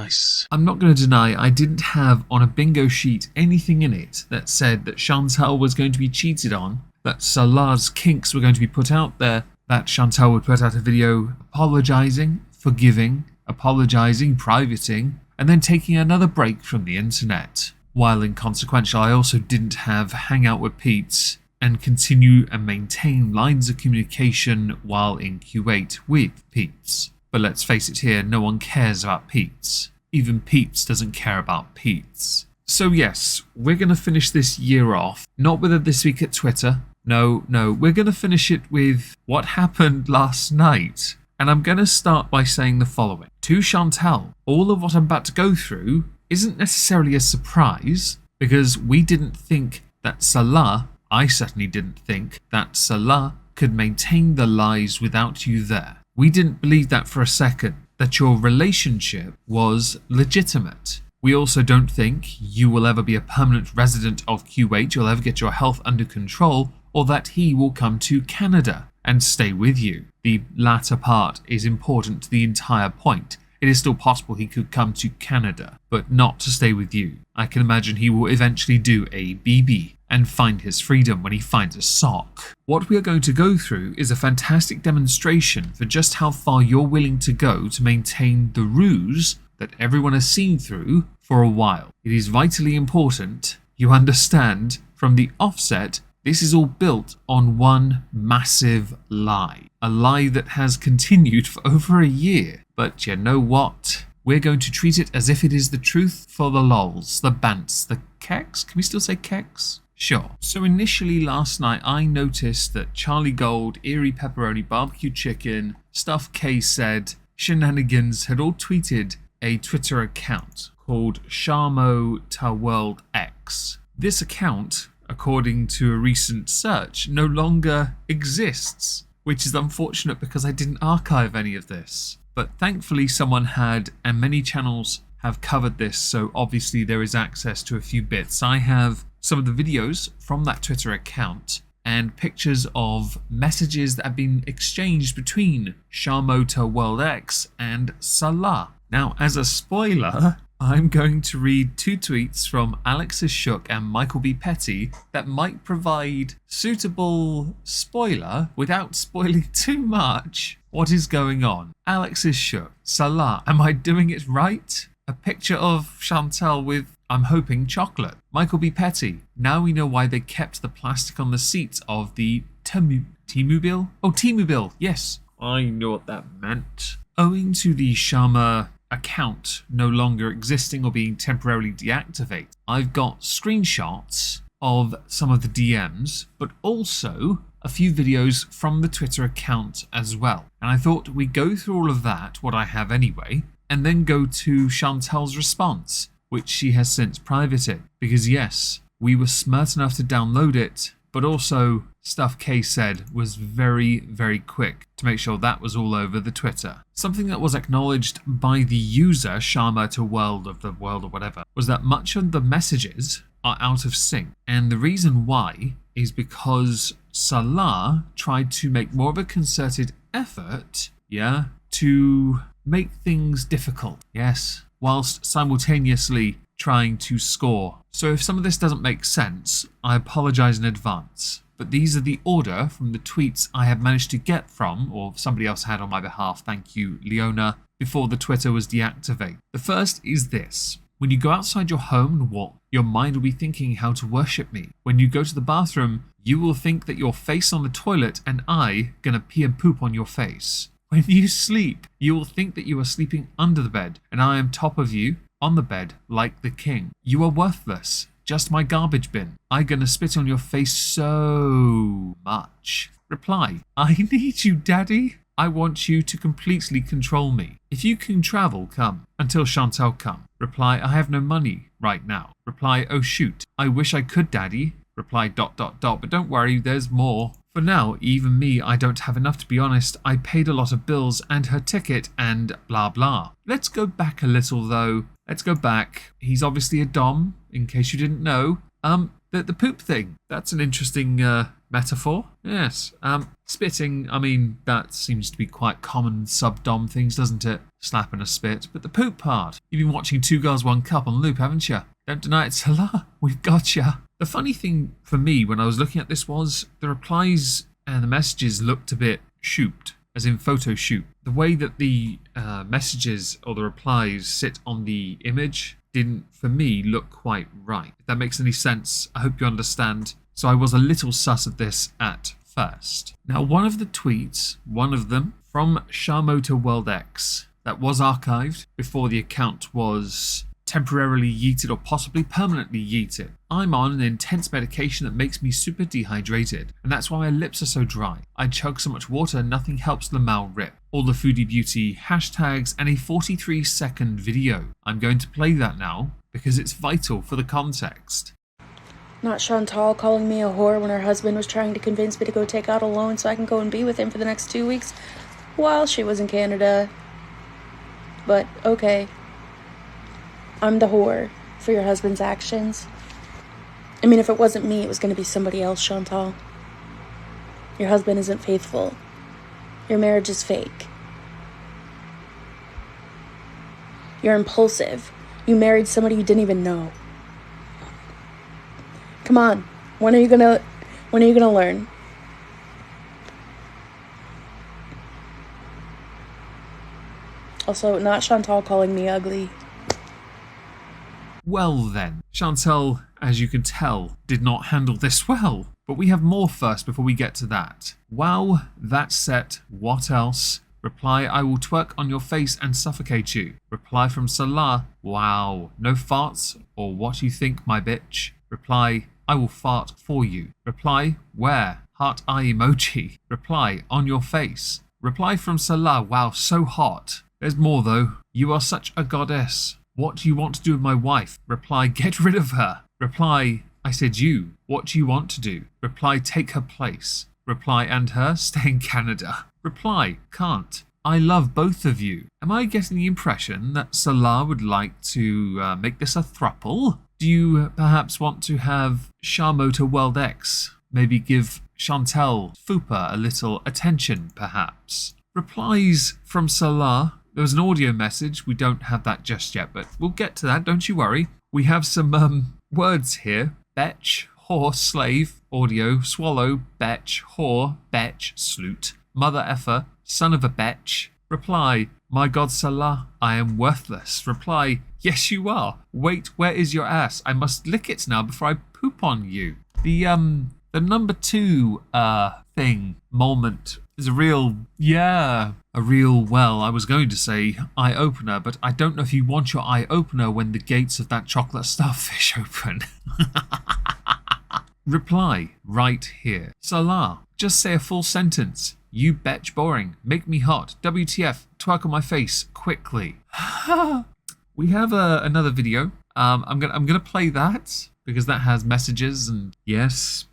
Nice. I'm not going to deny I didn't have on a bingo sheet anything in it that said that Chantal was going to be cheated on, that SALAH'S kinks were going to be put out there, that Chantal would put out a video apologising, forgiving, apologising, privating, and then taking another break from the internet. While inconsequential, I also didn't have hang out with Pete and continue and maintain lines of communication while in Kuwait with Pete. But let's face it here, no one cares about Pete. Even Pete doesn't care about Pete. So yes, we're going to finish this year off, not with a This Week at Twitter. No, we're going to finish it with what happened last night. And I'm going to start by saying the following. To Chantal, all of what I'm about to go through isn't necessarily a surprise, because we didn't think that Salah, I certainly didn't think that Salah could maintain the lies without you there. We didn't believe that for a second, that your relationship was legitimate. We also don't think you will ever be a permanent resident of Kuwait, you'll ever get your health under control, or that he will come to Canada and stay with you. The latter part is important to the entire point. It is still possible he could come to Canada, but not to stay with you. I can imagine he will eventually do a BB and find his freedom when he finds a sock. What we are going to go through is a fantastic demonstration for just how far you're willing to go to maintain the ruse that everyone has seen through for a while. It is vitally important you understand from the offset this is all built on one massive lie. A lie that has continued for over a year. But you know what? We're going to treat it as if it is the truth for the lols, the bants, the keks. Can we still say keks? Sure. So initially last night I noticed that Charlie Gold, Erie Pepperoni, Barbecue Chicken, Stuff K Said, Shenanigans had all tweeted a Twitter account called SharmoTaWorldX. This account, according to a recent search, no longer exists, which is unfortunate because I didn't archive any of this. But thankfully someone had, and many channels have covered this, so obviously there is access to a few bits. I have some of the videos from that Twitter account and pictures of messages that have been exchanged between SharmoTaWorldX and Salah. Now, as a spoiler, I'm going to read two tweets from Alex is Shook and Michael B. Petty that might provide suitable spoiler without spoiling too much what is going on. Alex is Shook. Salah, am I doing it right? A picture of Chantal with, I'm hoping, chocolate. Michael B. Petty. Now we know why they kept the plastic on the seats of the T-Mobile? Oh, T-Mobile. Yes. I know what that meant. Owing to the Sharma account no longer existing or being temporarily deactivated, I've got screenshots of some of the DMs, but also a few videos from the Twitter account as well. And I thought we'd go through all of that, what I have anyway, and then go to Chantal's response, which she has since privated. Because yes, we were smart enough to download it, but also Stuff K Said was very, very quick to make sure that was all over the Twitter. Something that was acknowledged by the user, SharmoTaWorld of the world or whatever, was that much of the messages are out of sync. And the reason why is because Salah tried to make more of a concerted effort, to make things difficult, yes, whilst simultaneously trying to score. So if some of this doesn't make sense, I apologise in advance. But these are the order from the tweets I have managed to get from, or somebody else had on my behalf, thank you, Leona, before the Twitter was deactivated. The first is this. When you go outside your home and walk, your mind will be thinking how to worship me. When you go to the bathroom, you will think that your face on the toilet and I gonna pee and poop on your face. When you sleep, you will think that you are sleeping under the bed and I am top of you on the bed like the king. You are worthless. Just my garbage bin. I gonna spit on your face so much. Reply, I need you, daddy. I want you to completely control me. If you can travel, come. Until Chantal come. Reply, I have no money right now. Reply, oh shoot. I wish I could, daddy. Reply, ... but don't worry, there's more. For now, even me, I don't have enough to be honest. I paid a lot of bills and her ticket and blah blah. Let's go back a little though. Let's go back. He's obviously a dom, in case you didn't know. The poop thing. That's an interesting metaphor. Yes. Spitting, I mean, that seems to be quite common sub-dom things, doesn't it? Slap and a spit. But the poop part. You've been watching Two Girls, One Cup on loop, haven't you? Don't deny it, Salah. We've got ya. The funny thing for me when I was looking at this was the replies and the messages looked a bit shooped, as in photo shoot. The way that the messages or the replies sit on the image didn't, for me, look quite right. If that makes any sense, I hope you understand. So I was a little sus of this at first. Now, one of the tweets, one of them, from Shamo to World X, that was archived before the account was temporarily yeeted or possibly permanently yeeted. I'm on an intense medication that makes me super dehydrated, and that's why my lips are so dry. I chug so much water, nothing helps the mouth rip. All the Foodie Beauty hashtags and a 43-second video. I'm going to play that now because it's vital for the context. Not Chantal calling me a whore when her husband was trying to convince me to go take out a loan so I can go and be with him for the next 2 weeks while she was in Canada. But okay. I'm the whore for your husband's actions. I mean, if it wasn't me, it was going to be somebody else, Chantal. Your husband isn't faithful. Your marriage is fake. You're impulsive. You married somebody you didn't even know. Come on. When are you gonna learn? Also, not Chantal calling me ugly. Well then, Chantal, as you can tell, did not handle this well. But we have more first before we get to that. Wow, that's set. What else? Reply, I will twerk on your face and suffocate you. Reply from Salah, wow, no farts or what you think, my bitch. Reply, I will fart for you. Reply, where? Heart eye emoji. Reply, on your face. Reply from Salah, wow, so hot. There's more though. You are such a goddess. What do you want to do with my wife? Reply, get rid of her. Reply, I said you. What do you want to do? Reply, take her place. Reply, and her, stay in Canada. Reply, can't. I love both of you. Am I getting the impression that Salah would like to make this a throuple? Do you perhaps want to have Shamo to World X? Maybe give Chantal Fupa a little attention, perhaps? Replies from Salah. There was an audio message. We don't have that just yet, but we'll get to that. Don't you worry. We have some words here. Betch, whore, slave, audio, swallow, betch, whore, betch, sloot, mother effer, son of a betch. Reply, my God, Salah, I am worthless. Reply, yes, you are. Wait, where is your ass? I must lick it now before I poop on you. The number 2 thing, moment, is a real, well, I was going to say eye-opener, but I don't know if you want your eye-opener when the gates of that chocolate starfish open. Reply, right here. Salah, just say a full sentence. You betch boring. Make me hot. WTF, twerk on my face, quickly. We have another video. I'm gonna play that because that has messages and yes.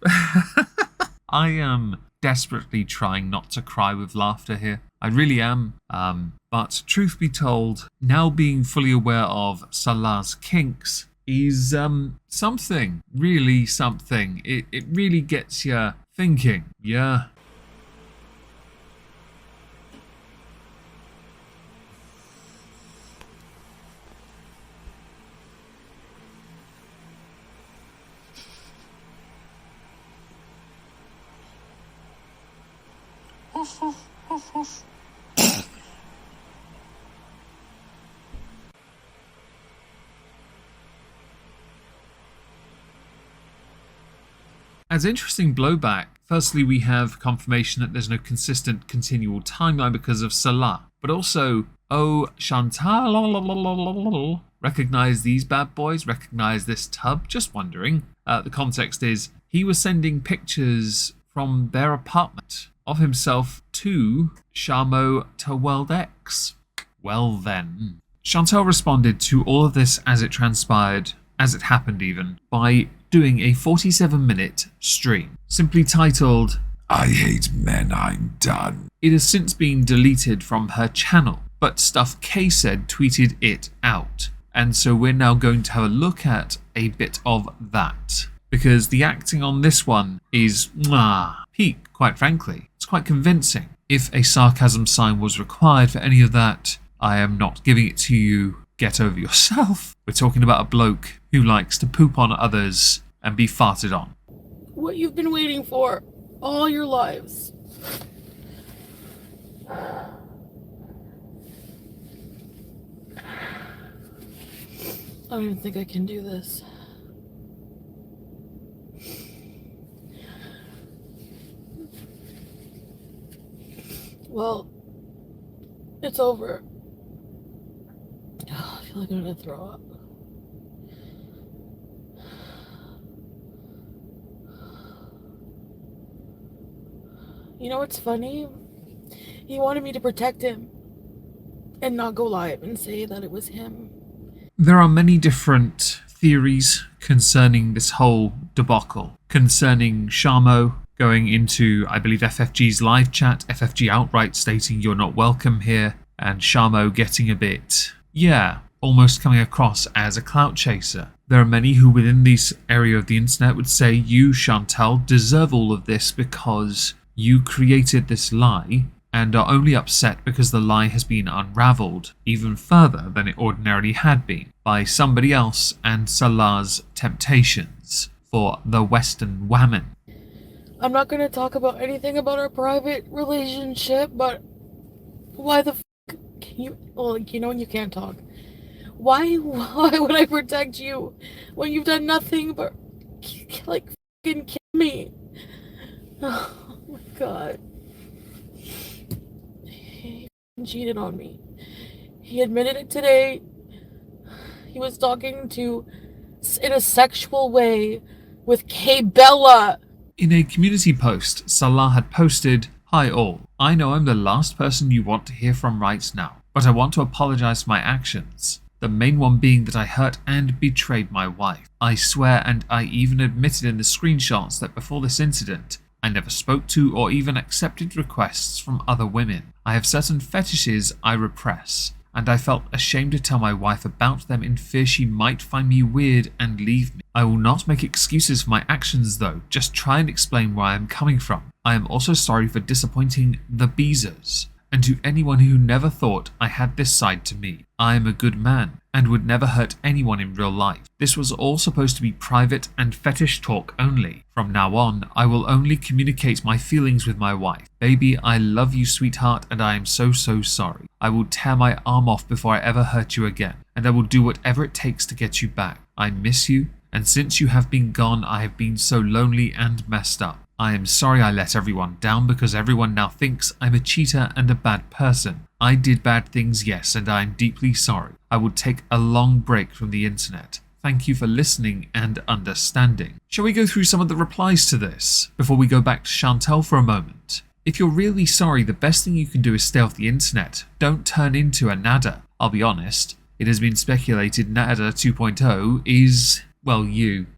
I am desperately trying not to cry with laughter here. I really am. But truth be told, now being fully aware of Salah's kinks is something. Really something. It really gets you thinking. Yeah. As interesting blowback, firstly we have confirmation that there's no consistent continual timeline because of Salah, but also, oh, Chantal, recognize these bad boys, recognize this tub, just wondering. The context is, he was sending pictures from their apartment of himself to Shamo to World X. Well then. Chantal responded to all of this as it transpired, as it happened even, by doing a 47-minute stream, simply titled, I hate men, I'm done. It has since been deleted from her channel, but Stuff K said tweeted it out, and so we're now going to have a look at a bit of that. because the acting on this one is peak, quite frankly. It's quite convincing. If a sarcasm sign was required for any of that, I am not giving it to you. Get over yourself. We're talking about a bloke who likes to poop on others and be farted on. What you've been waiting for all your lives. I don't even think I can do this. Well, it's over. I feel like I'm gonna throw up. You know what's funny? He wanted me to protect him and not go live and say that it was him. There are many different theories concerning this whole debacle. Concerning Shamo going into, I believe, FFG's live chat, FFG outright stating you're not welcome here, and Shamo getting a bit, almost coming across as a clout chaser. There are many who within this area of the internet would say you, Chantal, deserve all of this because you created this lie and are only upset because the lie has been unravelled even further than it ordinarily had been by somebody else and Salah's temptations for the Western woman. I'm not going to talk about anything about our private relationship, but why the can you, well, you know when you can't talk. Why would I protect you when you've done nothing but, like, fucking kill me? Oh my god. He cheated on me. He admitted it today. He was talking in a sexual way with K Bella. In a community post, Salah had posted, "Hi all, I know I'm the last person you want to hear from right now, but I want to apologize for my actions. The main one being that I hurt and betrayed my wife. I swear, and I even admitted in the screenshots that before this incident, I never spoke to or even accepted requests from other women. I have certain fetishes I repress, and I felt ashamed to tell my wife about them in fear she might find me weird and leave me. I will not make excuses for my actions though, just try and explain where I am coming from. I am also sorry for disappointing the Beezers, and to anyone who never thought I had this side to me. I am a good man, and would never hurt anyone in real life. This was all supposed to be private and fetish talk only. From now on, I will only communicate my feelings with my wife. Baby, I love you, sweetheart, and I am so sorry. I will tear my arm off before I ever hurt you again, and I will do whatever it takes to get you back. I miss you, and since you have been gone, I have been so lonely and messed up. I am sorry I let everyone down because everyone now thinks I'm a cheater and a bad person. I did bad things, yes, and I am deeply sorry. I will take a long break from the internet. Thank you for listening and understanding." Shall we go through some of the replies to this before we go back to Chantal for a moment? If you're really sorry, the best thing you can do is stay off the internet. Don't turn into a Nada. I'll be honest, it has been speculated Nada 2.0 is, well, you,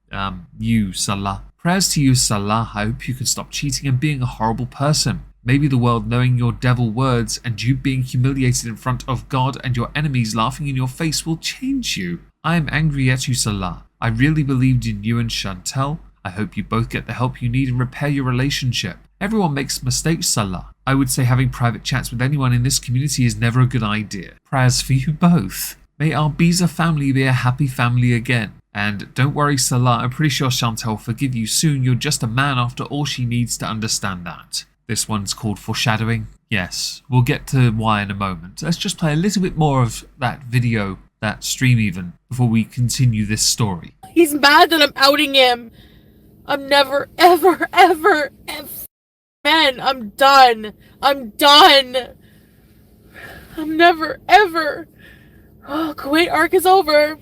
Salah. Prayers to you, Salah. I hope you can stop cheating and being a horrible person. Maybe the world knowing your devil words and you being humiliated in front of God and your enemies laughing in your face will change you. I am angry at you, Salah. I really believed in you and Chantal. I hope you both get the help you need and repair your relationship. Everyone makes mistakes, Salah. I would say having private chats with anyone in this community is never a good idea. Prayers for you both. May our Biza family be a happy family again. And don't worry, Salah, I'm pretty sure Chantal will forgive you soon. You're just a man after all. She needs to understand that. This one's called foreshadowing. Yes, we'll get to why in a moment. Let's just play a little bit more of that video, that stream even, before we continue this story. He's mad that I'm outing him. I'm never, ever, man, I'm done. I'm never, ever. Oh, Kuwait arc is over.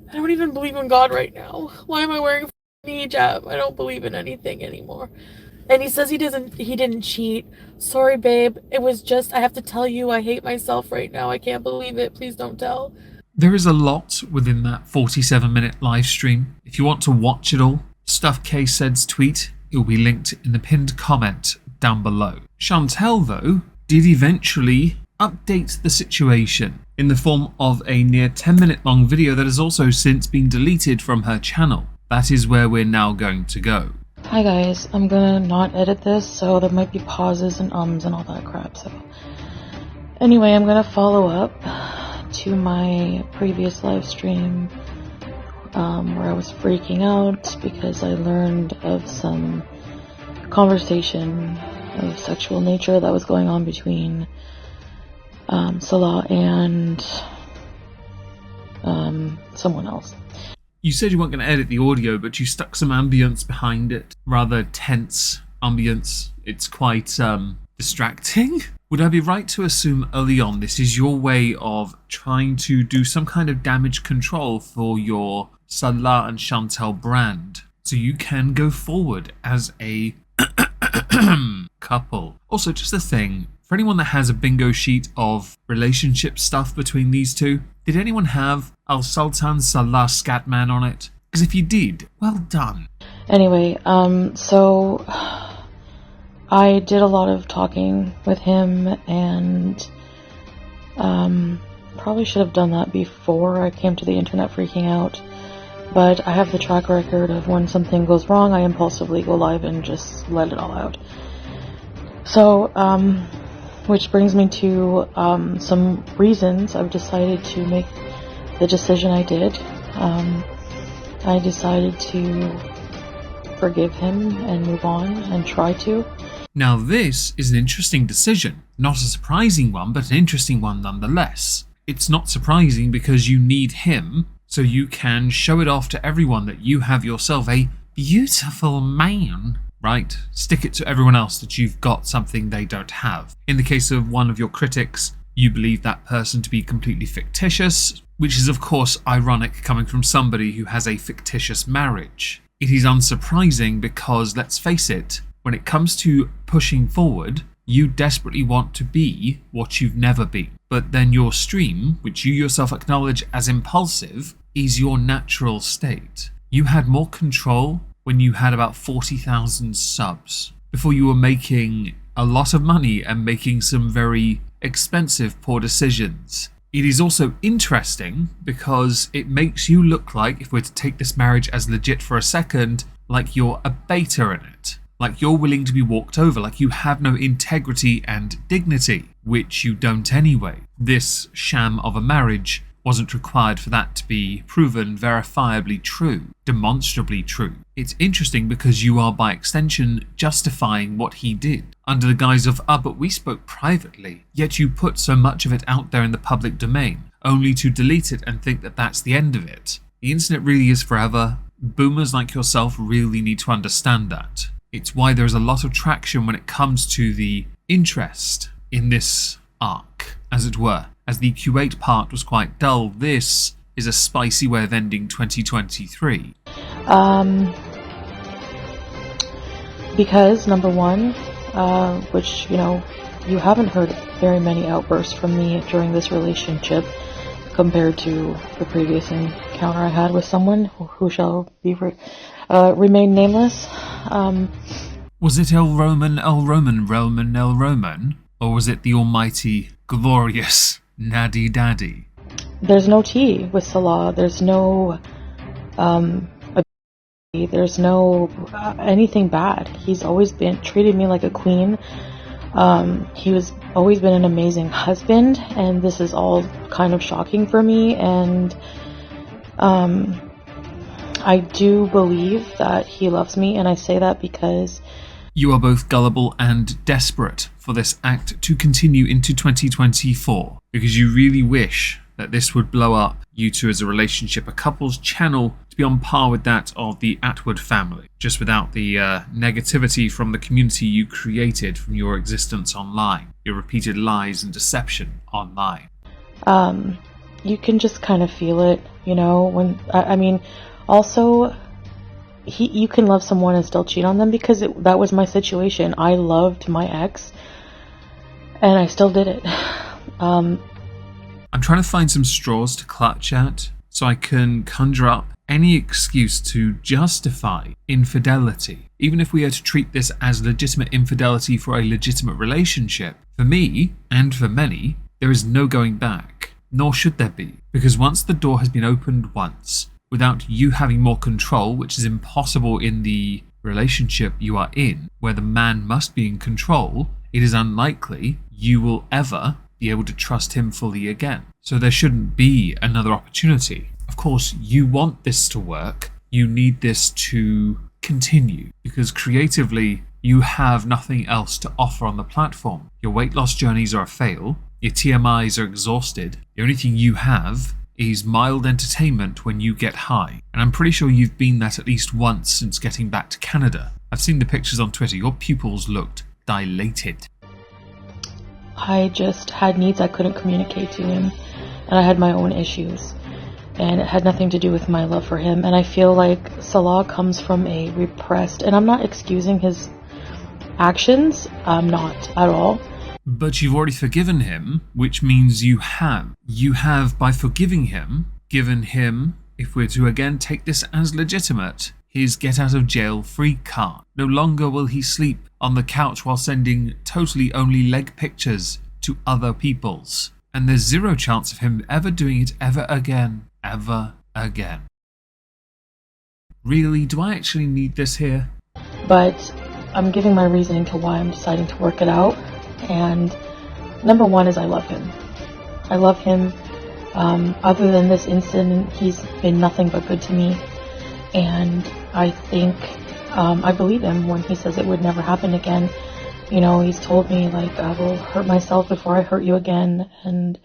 I don't even believe in God right now. Why am I wearing a hijab? I don't believe in anything anymore. And he says he didn't cheat. Sorry, babe. It was just, I have to tell you, I hate myself right now. I can't believe it. Please don't tell. There is a lot within that 47-minute live stream. If you want to watch it all, Stuff K Said's tweet, it will be linked in the pinned comment down below. Chantal, though, did eventually update the situation in the form of a near 10-minute long video that has also since been deleted from her channel. that is where we're now going to go. Hi guys, I'm gonna not edit this, so there might be pauses and ums and all that crap, so... Anyway, I'm gonna follow up to my previous live stream where I was freaking out because I learned of some conversation of sexual nature that was going on between Salah and someone else. You said you weren't going to edit the audio, but you stuck some ambience behind it. Rather tense ambience. It's quite distracting. Would I be right to assume early on this is your way of trying to do some kind of damage control for your Salah and Chantal brand, so you can go forward as a couple? Also, just a thing, for anyone that has a bingo sheet of relationship stuff between these two, did anyone have Al Sultan Salah Scatman on it? Because if you did, well done. Anyway, so I did a lot of talking with him, and probably should have done that before I came to the internet freaking out. But I have the track record of when something goes wrong, I impulsively go live and just let it all out. So, which brings me to some reasons I've decided to make the decision I did. I decided to forgive him and move on and try to. Now this is an interesting decision. Not a surprising one, but an interesting one nonetheless. It's not surprising because you need him, so you can show it off to everyone that you have yourself a beautiful man. Right? Stick it to everyone else that you've got something they don't have. In the case of one of your critics, you believe that person to be completely fictitious, which is of course ironic coming from somebody who has a fictitious marriage. It is unsurprising because, let's face it, when it comes to pushing forward, you desperately want to be what you've never been. But then your stream, which you yourself acknowledge as impulsive, is your natural state. You had more control when you had about 40,000 subs, before you were making a lot of money and making some very expensive poor decisions. It is also interesting because it makes you look like, if we're to take this marriage as legit for a second, like you're a beta in it. Like you're willing to be walked over, like you have no integrity and dignity, which you don't anyway. This sham of a marriage wasn't required for that to be proven verifiably true, demonstrably true. It's interesting because you are by extension justifying what he did under the guise of, but we spoke privately, yet you put so much of it out there in the public domain, only to delete it and think that that's the end of it. The internet really is forever. Boomers like yourself really need to understand that. It's why there's a lot of traction when it comes to the interest in this arc, as it were. As the Q8 part was quite dull, this is a spicy way of ending 2023. Because, number one, which, you haven't heard very many outbursts from me during this relationship compared to the previous encounter I had with someone who shall be remain nameless. Was it El Roman, or was it the almighty, glorious Naddy Daddy? There's no tea with Salah. There's no there's no anything bad. He's always been treated me like a queen. He was always been an amazing husband, and this is all kind of shocking for me. And I do believe that he loves me, and I say that because you are both gullible and desperate for this act to continue into 2024, because you really wish that this would blow up you two as a relationship, a couple's channel to be on par with that of the Atwood family, just without the negativity from the community you created from your existence online, your repeated lies and deception online. You can just kind of feel it, when, also, you can love someone and still cheat on them, because that was my situation. I loved my ex, and I still did it. I'm trying to find some straws to clutch at, so I can conjure up any excuse to justify infidelity. Even if we are to treat this as legitimate infidelity for a legitimate relationship, for me, and for many, there is no going back, nor should there be, because once the door has been opened once, without you having more control, which is impossible in the relationship you are in, where the man must be in control, it is unlikely you will ever be able to trust him fully again. So there shouldn't be another opportunity. Of course, you want this to work. You need this to continue because creatively you have nothing else to offer on the platform. Your weight loss journeys are a fail. Your TMIs are exhausted. The only thing you have is mild entertainment when you get high. And I'm pretty sure you've been that at least once since getting back to Canada. I've seen the pictures on Twitter. Your pupils looked dilated. I just had needs I couldn't communicate to him, and I had my own issues, and it had nothing to do with my love for him. And I feel like Salah comes from a repressed, and I'm not excusing his actions, I'm not at all. But you've already forgiven him, which means you have. You have, by forgiving him, given him, if we're to again take this as legitimate, his get out of jail free card. No longer will he sleep on the couch while sending totally only leg pictures to other people's. And there's zero chance of him ever doing it ever again. Ever again. Really, do I actually need this here? But I'm giving my reasoning to why I'm deciding to work it out. And number one is I love him. I love him. Other than this incident, he's been nothing but good to me. And I think I believe him when he says it would never happen again. You know, he's told me, like, I will hurt myself before I hurt you again. And,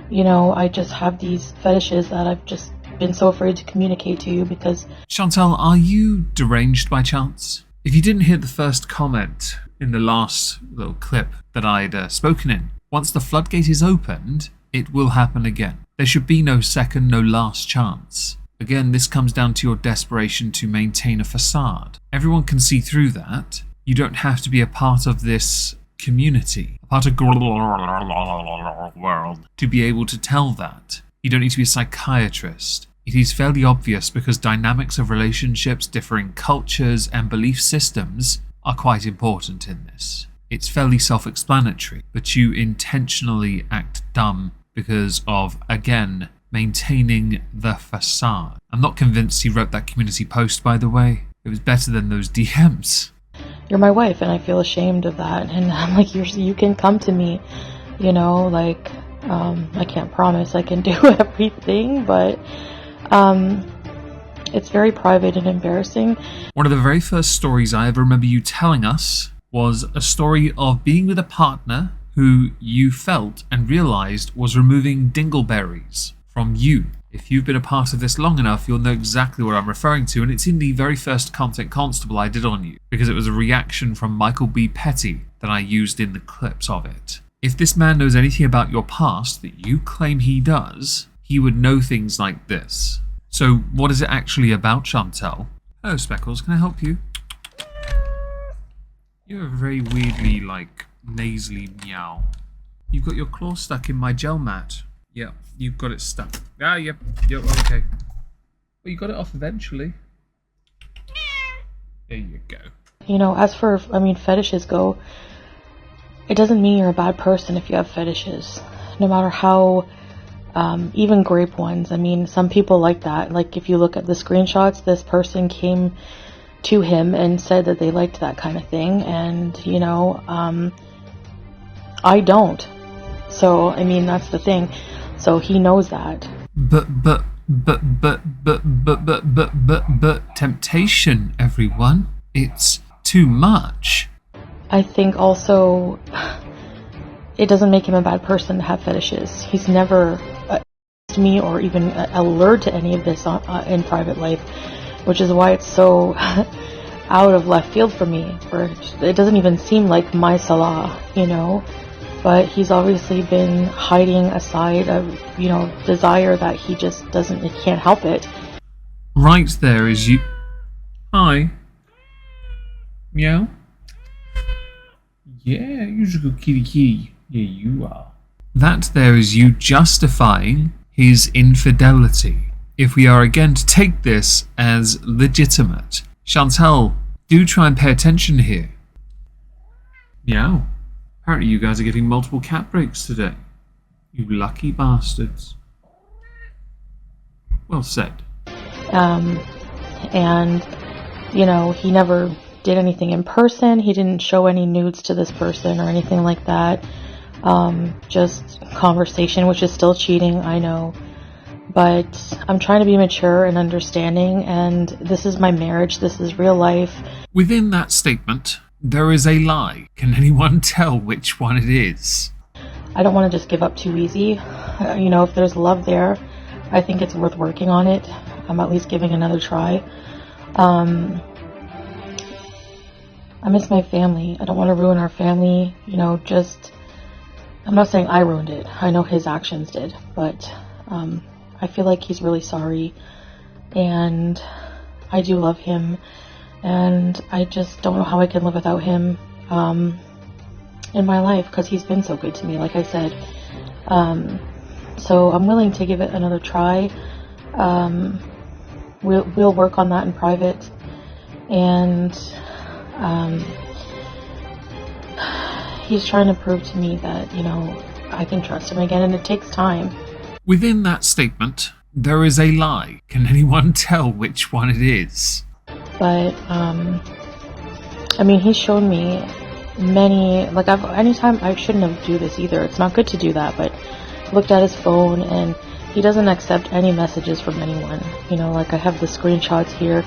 you know, I just have these fetishes that I've just been so afraid to communicate to you because... Chantal, are you deranged by chance? If you didn't hear the first comment in the last little clip that I'd spoken in, once the floodgate is opened, it will happen again. There should be no second, no last chance. Again, this comes down to your desperation to maintain a facade. Everyone can see through that. You don't have to be a part of this community, a part of world, to be able to tell that. You don't need to be a psychiatrist. It is fairly obvious because dynamics of relationships, differing cultures and belief systems are quite important in this. It's fairly self-explanatory, but you intentionally act dumb because of, again, maintaining the facade. I'm not convinced he wrote that community post, by the way. It was better than those DMs. You're my wife, and I feel ashamed of that. And I'm like, you can come to me, you know, like, I can't promise I can do everything, but it's very private and embarrassing. One of the very first stories I ever remember you telling us was a story of being with a partner who you felt and realized was removing dingleberries from you. If you've been a part of this long enough, you'll know exactly what I'm referring to, and it's in the very first Content Constable I did on you, because it was a reaction from Michael B. Petty that I used in the clips of it. If this man knows anything about your past that you claim he does, he would know things like this. So what is it actually about, Chantal? Hello, Speckles, can I help you? You have a very weirdly, like, nasally meow. You've got your claw stuck in my gel mat. Yeah, you've got it stuck. Ah, yep, okay. Well, you got it off eventually. There you go. You know, as for, fetishes go, it doesn't mean you're a bad person if you have fetishes. No matter how, even grape ones. I mean, some people like that. Like, if you look at the screenshots, this person came to him and said that they liked that kind of thing. And, you know, I don't. So, I mean, that's the thing. So he knows that. But, temptation, everyone. It's too much. I think also it doesn't make him a bad person to have fetishes. He's never asked me or even allured to any of this in private life, which is why it's so out of left field for me. It doesn't even seem like my Salah, you know. But he's obviously been hiding aside a, you know, desire that he just doesn't, he can't help it. Right there is you. Hi. Meow. Yeah, you're a good kitty. Yeah, you are. That there is you justifying his infidelity. If we are again to take this as legitimate. Chantal, do try and pay attention here. Meow. Apparently you guys are getting multiple cat breaks today. You lucky bastards. Well said. And, you know, he never did anything in person. He didn't show any nudes to this person or anything like that. Just conversation, which is still cheating, I know. But I'm trying to be mature and understanding, and this is my marriage. This is real life. Within that statement, there is a lie. Can anyone tell which one it is? I don't want to just give up too easy. You know, if there's love there, I think it's worth working on it. I'm at least giving another try. I miss my family. I don't want to ruin our family. You know, I'm not saying I ruined it. I know his actions did, but I feel like he's really sorry, and I do love him, and I just don't know how I can live without him in my life, because he's been so good to me, like I said. So I'm willing to give it another try. We'll work on that in private, and he's trying to prove to me that, you know, I can trust him again, and it takes time. Within that statement, there is a lie. Can anyone tell which one it is? But, I mean, he's shown me many, like, anytime, I shouldn't have do this either. It's not good to do that, but looked at his phone, and he doesn't accept any messages from anyone. You know, like, I have the screenshots here.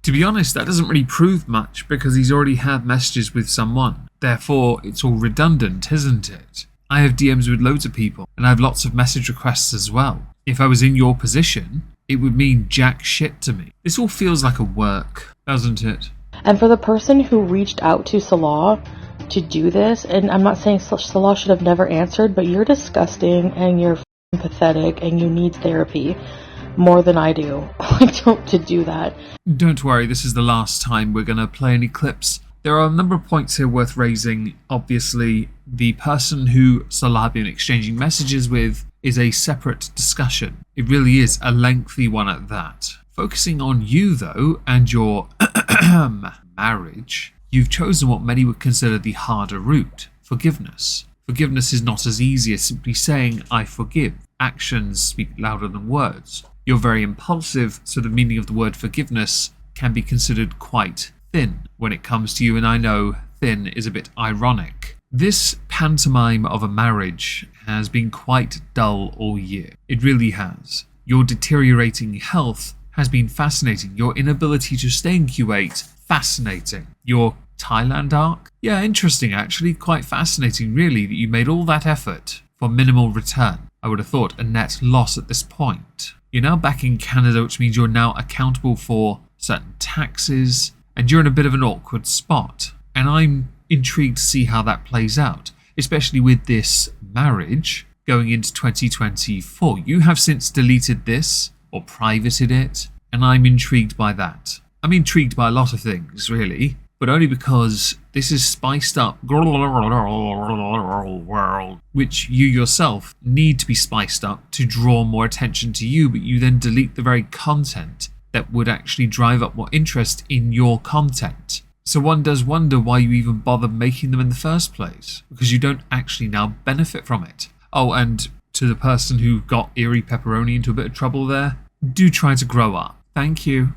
To be honest, that doesn't really prove much, because he's already had messages with someone. Therefore, it's all redundant, isn't it? I have DMs with loads of people, and I have lots of message requests as well. If I was in your position, it would mean jack shit to me. This all feels like a work, doesn't it? And for the person who reached out to Salah to do this, and I'm not saying Salah should have never answered, but you're disgusting, and you're pathetic, and you need therapy more than I do. To do that. Don't worry, this is the last time we're going to play any clips. There are a number of points here worth raising. Obviously, the person who Salah had been exchanging messages with is a separate discussion. It really is a lengthy one at that. Focusing on you, though, and your marriage, you've chosen what many would consider the harder route, forgiveness. Forgiveness is not as easy as simply saying, I forgive. Actions speak louder than words. You're very impulsive, so the meaning of the word forgiveness can be considered quite thin when it comes to you, and I know thin is a bit ironic. This pantomime of a marriage has been quite dull all year. It really has. Your deteriorating health has been fascinating. Your inability to stay in Q8, fascinating. Your Thailand arc? Yeah, interesting actually. Quite fascinating really that you made all that effort for minimal return. I would have thought a net loss at this point. You're now back in Canada, which means you're now accountable for certain taxes, and you're in a bit of an awkward spot. And I'm intrigued to see how that plays out, especially with this marriage going into 2024. You have since deleted this or privated it, and I'm intrigued by that. I'm intrigued by a lot of things, really, but only because this is spiced up world, which you yourself need to be spiced up to draw more attention to you, but you then delete the very content that would actually drive up more interest in your content. So one does wonder why you even bother making them in the first place, because you don't actually now benefit from it. Oh, and to the person who got Eerie Pepperoni into a bit of trouble there, do try to grow up. Thank you.